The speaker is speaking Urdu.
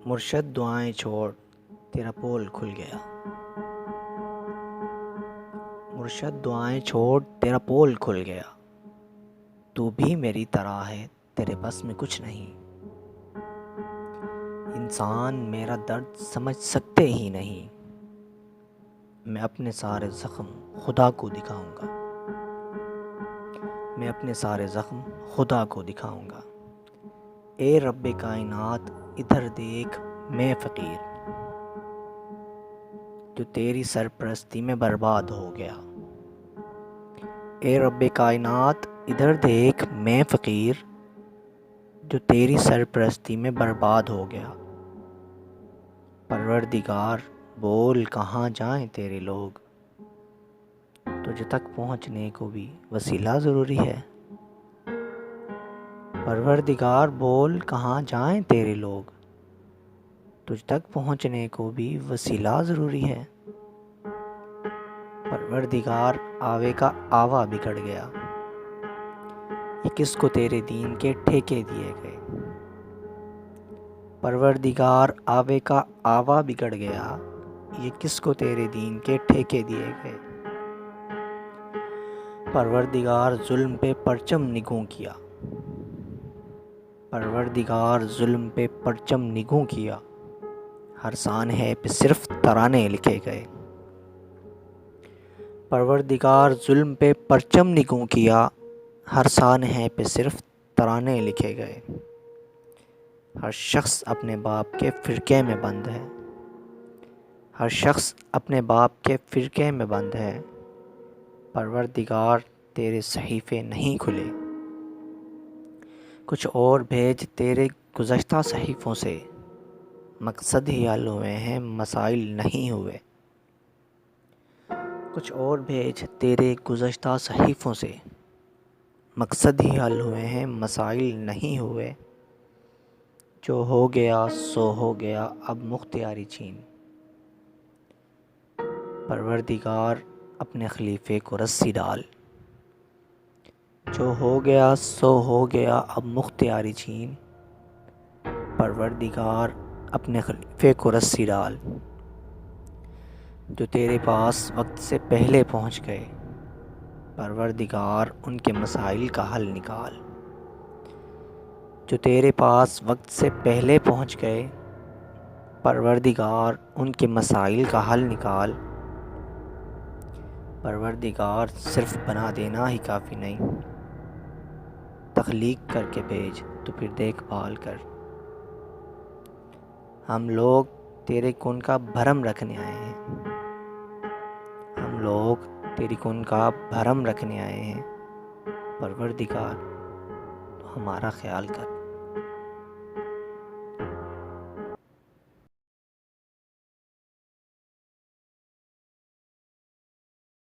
مرشد دعائیں چھوڑ تیرا پول کھل گیا۔ مرشد دعائیں چھوڑ تیرا پول کھل گیا، تو بھی میری طرح ہے تیرے بس میں کچھ نہیں۔ انسان میرا درد سمجھ سکتے ہی نہیں، میں اپنے سارے زخم خدا کو دکھاؤں گا۔ میں اپنے سارے زخم خدا کو دکھاؤں گا۔ اے رب کائنات ادھر دیکھ میں فقیر، جو تیری سرپرستی میں برباد ہو گیا۔ اے رب کائنات ادھر دیکھ میں فقیر، جو تیری سرپرستی میں برباد ہو گیا۔ پروردگار بول کہاں جائیں تیرے لوگ، تجھ تک پہنچنے کو بھی وسیلہ ضروری ہے۔ پروردگار بول کہاں جائیں تیرے لوگ، تجھ تک پہنچنے کو بھی وسیلہ ضروری ہے۔ پروردگار آوے کا آوا بگڑ گیا، یہ کس کو تیرے دین کے ٹھیکے دیے گئے۔ پروردگار آوے کا آوا بگڑ گیا، یہ کس کو تیرے دین کے ٹھیکے دیے گئے۔ پروردگار ظلم پہ پرچم نگوں کیا، پروردگار ظلم پہ پرچم نگوں کیا، ہر سانحے پہ صرف ترانے لکھے گئے۔ پروردگار ظلم پہ پرچم نگوں کیا، ہر سانحے پہ صرف ترانے لکھے گئے۔ ہر شخص اپنے باپ کے فرقے میں بند ہے، ہر شخص اپنے باپ کے فرقے میں بند ہے۔ پروردگار تیرے صحیفے نہیں کھلے، کچھ اور بھیج تیرے گزشتہ صحیفوں سے، مقصد ہی حل ہوئے ہیں مسائل نہیں ہوئے۔ کچھ اور بھیج تیرے گزشتہ صحیفوں سے، مقصد ہی حل ہوئے ہیں مسائل نہیں ہوئے۔ جو ہو گیا سو ہو گیا اب مختیاری چھین، پروردگار اپنے خلیفے کو رسی ڈال۔ جو ہو گیا سو ہو گیا اب مختیاری چھین، پروردگار اپنے خلیفے کو رسی ڈال۔ جو تیرے پاس وقت سے پہلے پہنچ گئے، پروردگار ان کے مسائل کا حل نکال۔ جو تیرے پاس وقت سے پہلے پہنچ گئے، پروردگار ان کے مسائل کا حل نکال۔ پروردگار صرف بنا دینا ہی کافی نہیں، تخلیق کر کے بھیج تو پھر دیکھ بھال کر۔ ہم لوگ تیرے کن کا بھرم رکھنے آئے ہیں، ہم لوگ تیری کن کا بھرم رکھنے آئے ہیں۔ پروردگار تو ہمارا خیال کر۔